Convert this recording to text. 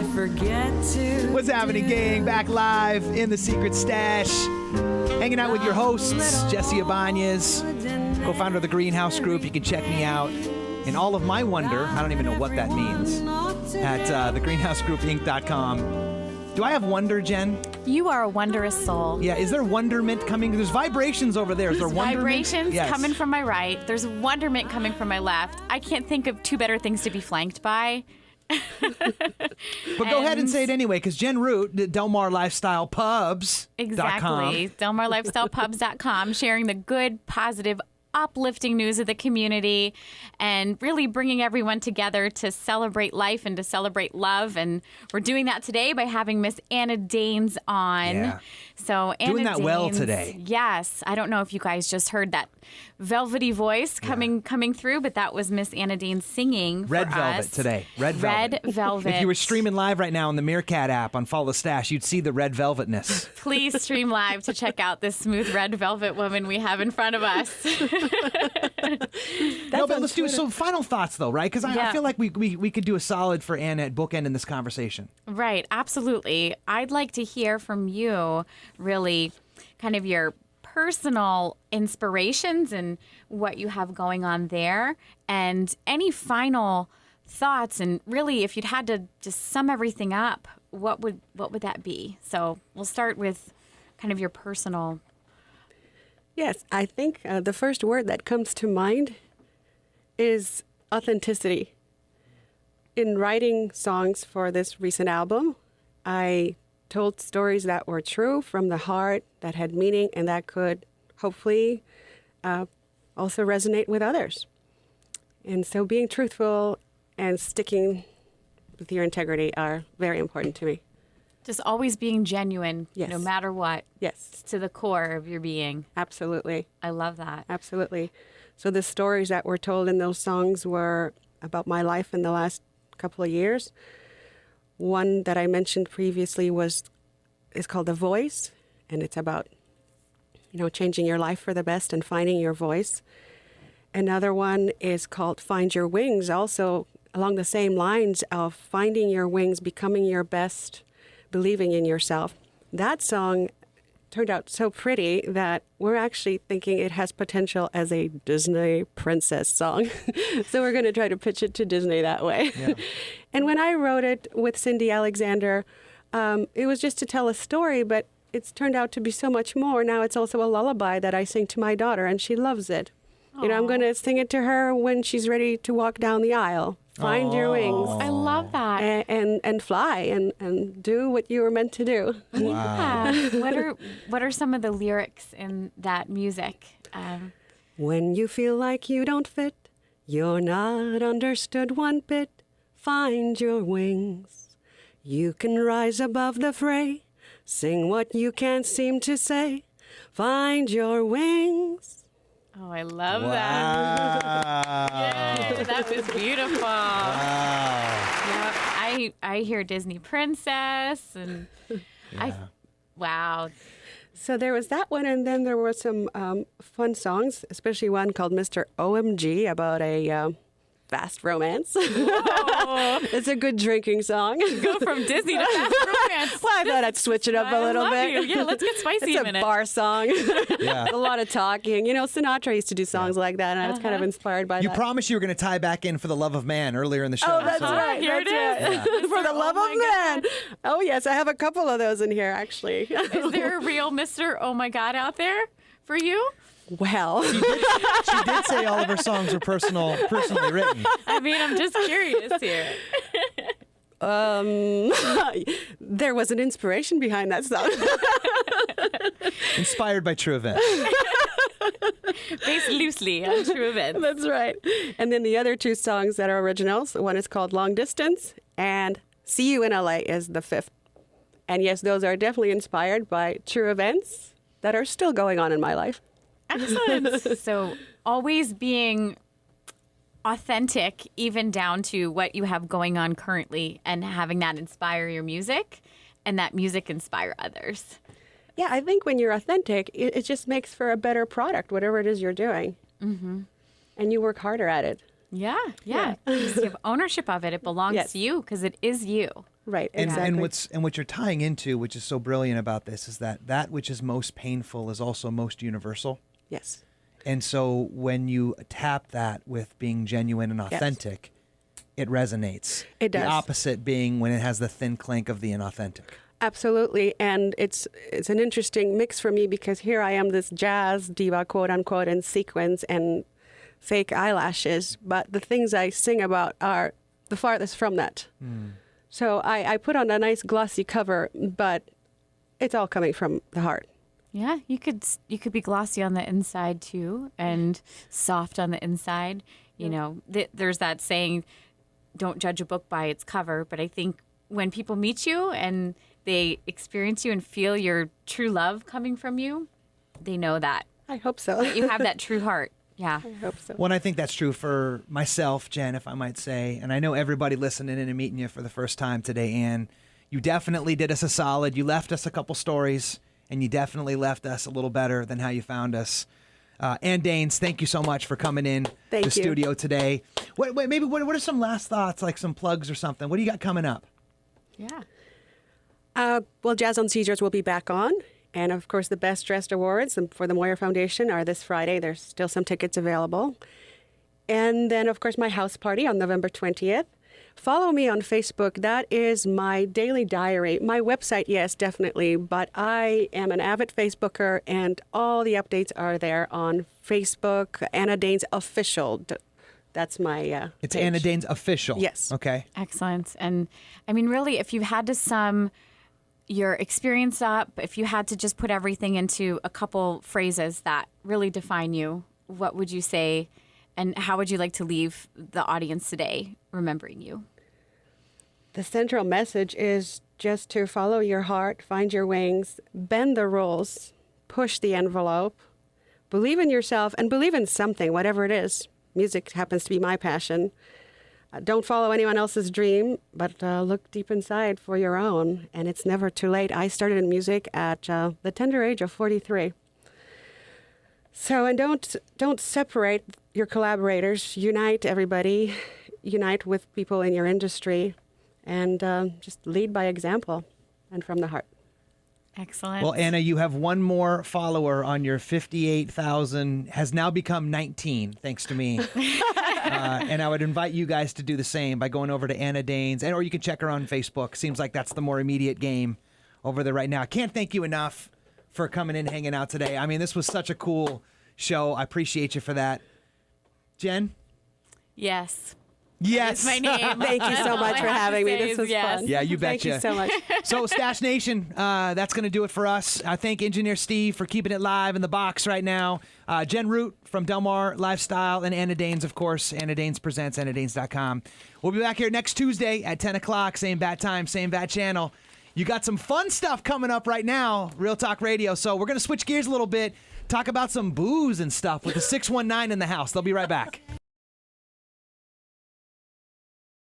I forget to. What's happening, gang? Back live in the Secret Stash. Hanging out with your hosts, Jesse Ibanez, co-founder of the Greenhouse Group. You can check me out in all of my wonder. I don't even know what that means. At thegreenhousegroupinc.com. Do I have wonder, Jen? You are a wondrous soul. Yeah, is there wonderment coming? There's vibrations over there. Is there wonderment? Vibrations Yes. coming from my right. There's wonderment coming from my left. I can't think of two better things to be flanked by. But go ahead and say it anyway, because Jen Root, Del Mar Lifestyle Pubs. Exactly. DelmarLifestylePubs.com, sharing the good, positive, uplifting news of the community and really bringing everyone together to celebrate life and to celebrate love. And we're doing that today by having Miss Anna Danes on. Yeah. So Anna Doing that Danes, well today. Yes. I don't know if you guys just heard that velvety voice coming through, but that was Miss Anna Danes singing Red for Velvet us. today. Red Velvet. Red Velvet. If you were streaming live right now on the Meerkat app on Follow the Stash, you'd see the red velvetness. Please stream live to check out this smooth red velvet woman we have in front of us. No, but let's do some final thoughts, though, right? Because I feel like we could do a solid for Anna at bookending this conversation. Right, absolutely. I'd like to hear from you, really, kind of your personal inspirations and what you have going on there, and any final thoughts. And really, if you'd had to just sum everything up, what would that be? So we'll start with kind of your personal. Yes, I think the first word that comes to mind is authenticity. In writing songs for this recent album, I told stories that were true from the heart, that had meaning, and that could hopefully also resonate with others. And so being truthful and sticking with your integrity are very important to me. Just always being genuine, Yes. no matter what. Yes. To the core of your being. Absolutely. I love that. Absolutely. So the stories that were told in those songs were about my life in the last couple of years. One that I mentioned previously is called The Voice, and it's about, changing your life for the best and finding your voice. Another one is called Find Your Wings, also along the same lines of finding your wings, becoming your best, believing in yourself. That song turned out so pretty that we're actually thinking it has potential as a Disney princess song. So we're going to try to pitch it to Disney that way. Yeah. And when I wrote it with Cindy Alexander, it was just to tell a story, but it's turned out to be so much more. Now it's also a lullaby that I sing to my daughter, and she loves it. I'm going to sing it to her when she's ready to walk down the aisle. Find your wings. I love that. And fly and do what you were meant to do. Wow. Yeah. What are some of the lyrics in that music? When you feel like you don't fit, you're not understood one bit, find your wings. You can rise above the fray, sing what you can't seem to say, find your wings. Oh, I love that. Yeah, that was beautiful. Wow. Yeah, I hear Disney princess and wow. So there was that one, and then there were some fun songs, especially one called Mr. OMG about a fast romance. It's a good drinking song. Go from Disney to fast romance. Well, I thought I'd switch it up a little bit. Yeah, let's get spicy It's a minute. a bar song. Yeah. A lot of talking. Sinatra used to do songs like that, and I was kind of inspired by You that. promised you were going to tie back in For the Love of Man earlier in the show. Oh, that's so- right. Here it that's is. right. For the love of man. Oh, yes. I have a couple of those in here, actually. Is there a real Mr. Oh My God out there for you? Well, She did say all of her songs were personally written. I mean, I'm just curious here. there was an inspiration behind that song. Inspired by true events. Based loosely on true events. That's right. And then the other two songs that are originals, one is called Long Distance, and See You in LA is the fifth. And yes, those are definitely inspired by true events that are still going on in my life. Excellent. So always being authentic, even down to what you have going on currently, and having that inspire your music and that music inspire others. Yeah, I think when you're authentic, it just makes for a better product, whatever it is you're doing. Mm-hmm. And you work harder at it. Yeah. 'Cause you have ownership of it. It belongs Yes. to you because it is you. Right, And, exactly. and what you're tying into, which is so brilliant about this, is that which is most painful is also most universal. Yes. And so when you tap that with being genuine and authentic, it resonates. It does. The opposite being when it has the thin clink of the inauthentic. Absolutely, and it's an interesting mix for me because here I am, this jazz diva, quote unquote, in sequins and fake eyelashes, but the things I sing about are the farthest from that. So I put on a nice glossy cover, but it's all coming from the heart. Yeah, you could be glossy on the inside too, and soft on the inside. You know, there's that saying, "Don't judge a book by its cover." But I think when people meet you and they experience you and feel your true love coming from you, they know that I hope so. you have that true heart. Yeah. I hope so. Well, and I think that's true for myself, Jen, if I might say. And I know everybody listening in and meeting you for the first time today, Ann. You definitely did us a solid. You left us a couple stories, and you definitely left us a little better than how you found us. Ann Danes, thank you so much for coming in Thank the you. studio today. What are some last thoughts, like some plugs or something? What do you got coming up? Yeah. Well, Jazz on Seizures will be back on. And of course, the Best Dressed Awards for the Moyer Foundation are this Friday. There's still some tickets available. And then, of course, my house party on November 20th. Follow me on Facebook. That is my daily diary. My website, yes, definitely. But I am an avid Facebooker, and all the updates are there on Facebook. Anna Danes Official. That's my It's page. Anna Danes Official. Yes. Okay. Excellent. And I mean, really, if you had to sum your experience up, if you had to just put everything into a couple phrases that really define you, what would you say? And how would you like to leave the audience today remembering you? The central message is just to follow your heart, find your wings, bend the rules, push the envelope, believe in yourself, and believe in something, whatever it is. Music happens to be my passion. Don't follow anyone else's dream, but look deep inside for your own. And it's never too late. I started in music at the tender age of 43. So, and don't separate your collaborators. Unite everybody. Unite with people in your industry. And just lead by example and from the heart. Excellent. Well, Anna, you have one more follower on your 58,000, has now become 19, thanks to me. And I would invite you guys to do the same by going over to Anna Danes, or you can check her on Facebook. Seems like that's the more immediate game over there right now. I can't thank you enough for coming in, hanging out today. I mean, this was such a cool show. I appreciate you for that. Jen? Yes. Yes. That's my name. Thank you so All much I for have to having me. say This is was yes. fun. Yeah, you Thank betcha. you so much. So, Stash Nation, that's going to do it for us. I thank Engineer Steve for keeping it live in the box right now. Jen Root from Del Mar Lifestyle, and Anna Danes, of course. Anna Danes presents, AnnaDanes.com. We'll be back here next Tuesday at 10 o'clock, same bat time, same bat channel. You got some fun stuff coming up right now, Real Talk Radio. So we're going to switch gears a little bit, talk about some booze and stuff with the 619 in the house. They'll be right back.